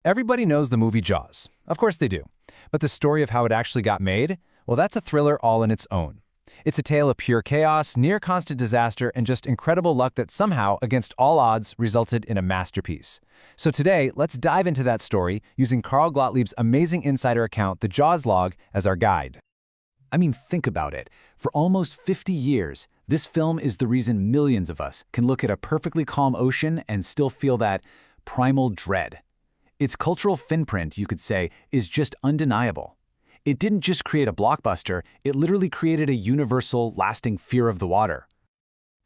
Everybody knows the movie Jaws. Of course they do. But the story of how it actually got made? Well, that's a thriller all in its own. It's a tale of pure chaos, near constant disaster, and just incredible luck that somehow, against all odds, resulted in a masterpiece. So today, let's dive into that story using Carl Gottlieb's amazing insider account, The Jaws Log, as our guide. I mean, think about it. For almost 50 years, this film is the reason millions of us can look at a perfectly calm ocean and still feel that primal dread. Its cultural finprint, you could say, is just undeniable. It didn't just create a blockbuster, it literally created a universal, lasting fear of the water.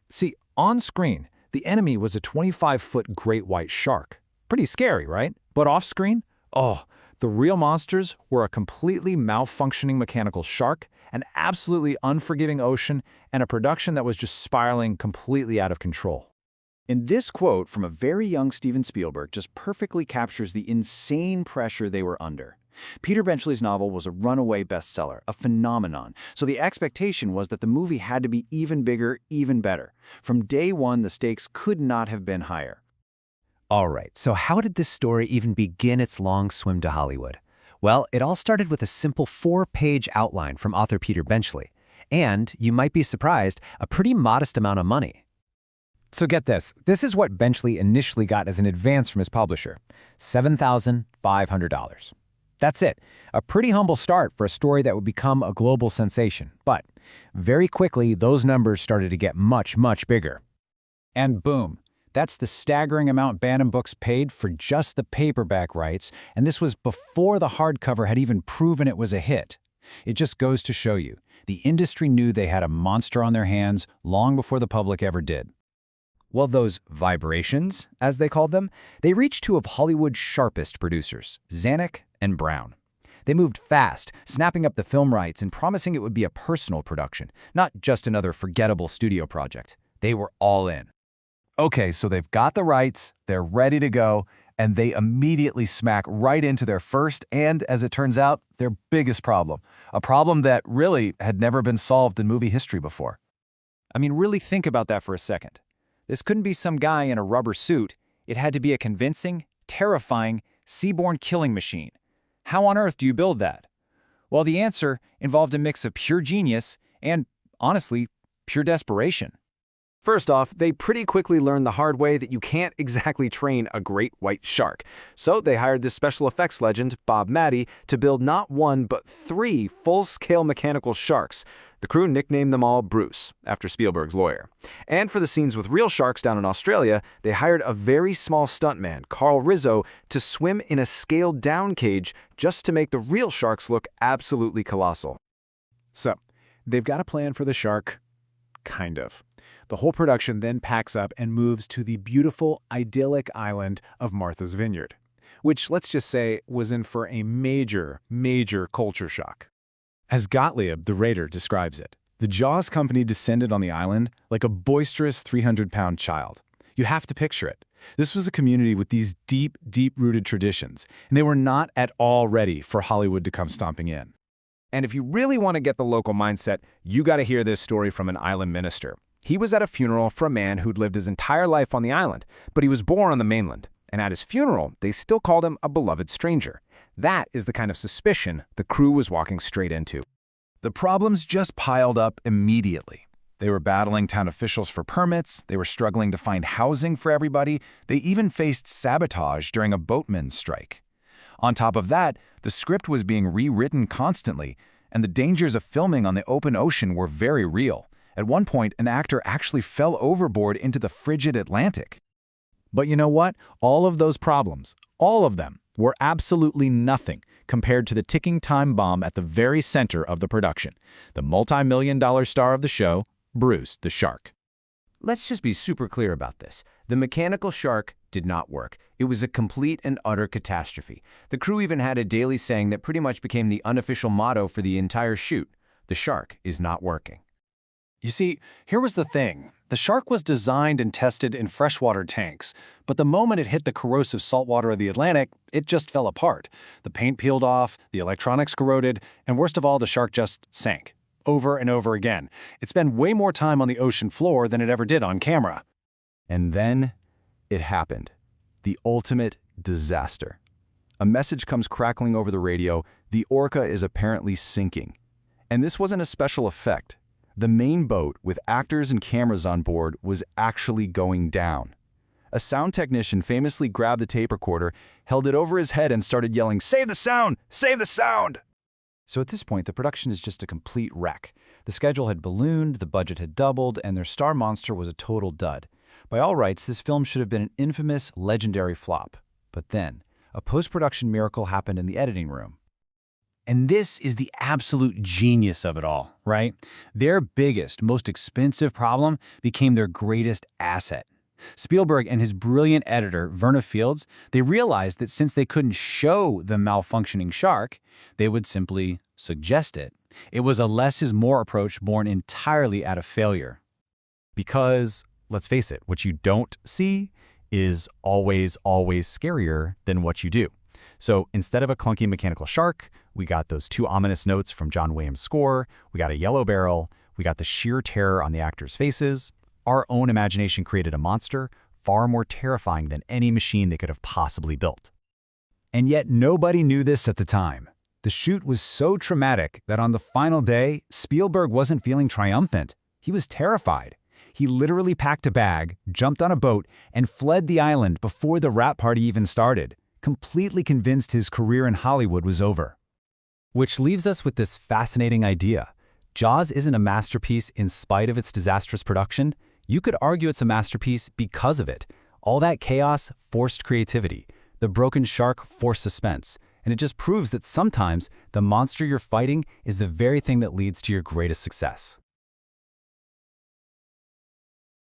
See, on screen, the enemy was a 25-foot great white shark. Pretty scary, right? But off-screen? Oh, the real monsters were a completely malfunctioning mechanical shark, an absolutely unforgiving ocean, and a production that was just spiraling completely out of control. And this quote from a very young Steven Spielberg just perfectly captures the insane pressure they were under. Peter Benchley's novel was a runaway bestseller, a phenomenon, so the expectation was that the movie had to be even bigger, even better. From day one, the stakes could not have been higher. All right, so how did this story even begin its long swim to Hollywood? Well, it all started with a simple 4-page outline from author Peter Benchley. And, you might be surprised, a pretty modest amount of money. So get this, this is what Benchley initially got as an advance from his publisher, $7,500. That's it, a pretty humble start for a story that would become a global sensation. But very quickly, those numbers started to get much, much bigger. And boom, that's the staggering amount Bantam Books paid for just the paperback rights, and this was before the hardcover had even proven it was a hit. It just goes to show you, the industry knew they had a monster on their hands long before the public ever did. Well, those vibrations, as they called them, they reached two of Hollywood's sharpest producers, Zanuck and Brown. They moved fast, snapping up the film rights and promising it would be a personal production, not just another forgettable studio project. They were all in. Okay, so they've got the rights, they're ready to go, and they immediately smack right into their first and, as it turns out, their biggest problem. A problem that really had never been solved in movie history before. I mean, really think about that for a second. This couldn't be some guy in a rubber suit. It had to be a convincing, terrifying, seaborne killing machine. How on earth do you build that? Well, the answer involved a mix of pure genius and, honestly, pure desperation. First off, they pretty quickly learned the hard way that you can't exactly train a great white shark. So they hired this special effects legend, Bob Matty, to build not one but 3 full-scale mechanical sharks. The crew nicknamed them all Bruce, after Spielberg's lawyer. And for the scenes with real sharks down in Australia, they hired a very small stuntman, Carl Rizzo, to swim in a scaled-down cage just to make the real sharks look absolutely colossal. So, they've got a plan for the shark. Kind of. The whole production then packs up and moves to the beautiful, idyllic island of Martha's Vineyard, which, let's just say, was in for a major, major culture shock. As Gottlieb, the raider, describes it, the Jaws company descended on the island like a boisterous 300-pound child. You have to picture it. This was a community with these deep, deep-rooted traditions, and they were not at all ready for Hollywood to come stomping in. And if you really want to get the local mindset, you got to hear this story from an island minister. He was at a funeral for a man who'd lived his entire life on the island, but he was born on the mainland. And at his funeral, they still called him a beloved stranger. That is the kind of suspicion the crew was walking straight into. The problems just piled up immediately. They were battling town officials for permits, they were struggling to find housing for everybody, they even faced sabotage during a boatmen's strike. On top of that, the script was being rewritten constantly, and the dangers of filming on the open ocean were very real. At one point, an actor actually fell overboard into the frigid Atlantic. But you know what? All of those problems, all of them, were absolutely nothing compared to the ticking time bomb at the very center of the production, the multi-million-dollar star of the show, Bruce the Shark. Let's just be super clear about this. The mechanical shark did not work. It was a complete and utter catastrophe. The crew even had a daily saying that pretty much became the unofficial motto for the entire shoot. The shark is not working. You see, here was the thing. The shark was designed and tested in freshwater tanks, but the moment it hit the corrosive saltwater of the Atlantic, it just fell apart. The paint peeled off, the electronics corroded, and worst of all, the shark just sank. Over and over again. It spent way more time on the ocean floor than it ever did on camera. And then it happened. The ultimate disaster. a message comes crackling over the radio: the Orca is apparently sinking. And this wasn't a special effect. The main boat, with actors and cameras on board, was actually going down. A sound technician famously grabbed the tape recorder, held it over his head, and started yelling, "Save the sound! Save the sound!" So at this point, the production is just a complete wreck. The schedule had ballooned, the budget had doubled, and their star monster was a total dud. By all rights, this film should have been an infamous, legendary flop. But then, a post-production miracle happened in the editing room. And this is the absolute genius of it all, right? Their biggest, most expensive problem became their greatest asset. Spielberg and his brilliant editor, Verna Fields, they realized that since they couldn't show the malfunctioning shark, they would simply suggest it. It was a less is more approach born entirely out of failure. Because, let's face it, what you don't see is always, always scarier than what you do. So instead of a clunky mechanical shark, we got those 2 ominous notes from John Williams' score, we got a yellow barrel, we got the sheer terror on the actors' faces. Our own imagination created a monster far more terrifying than any machine they could have possibly built. And yet nobody knew this at the time. The shoot was so traumatic that on the final day, Spielberg wasn't feeling triumphant. He was terrified. He literally packed a bag, jumped on a boat, and fled the island before the wrap party even started, completely convinced his career in Hollywood was over. Which leaves us with this fascinating idea. Jaws isn't a masterpiece in spite of its disastrous production. You could argue it's a masterpiece because of it. All that chaos forced creativity. The broken shark forced suspense. And it just proves that sometimes the monster you're fighting is the very thing that leads to your greatest success.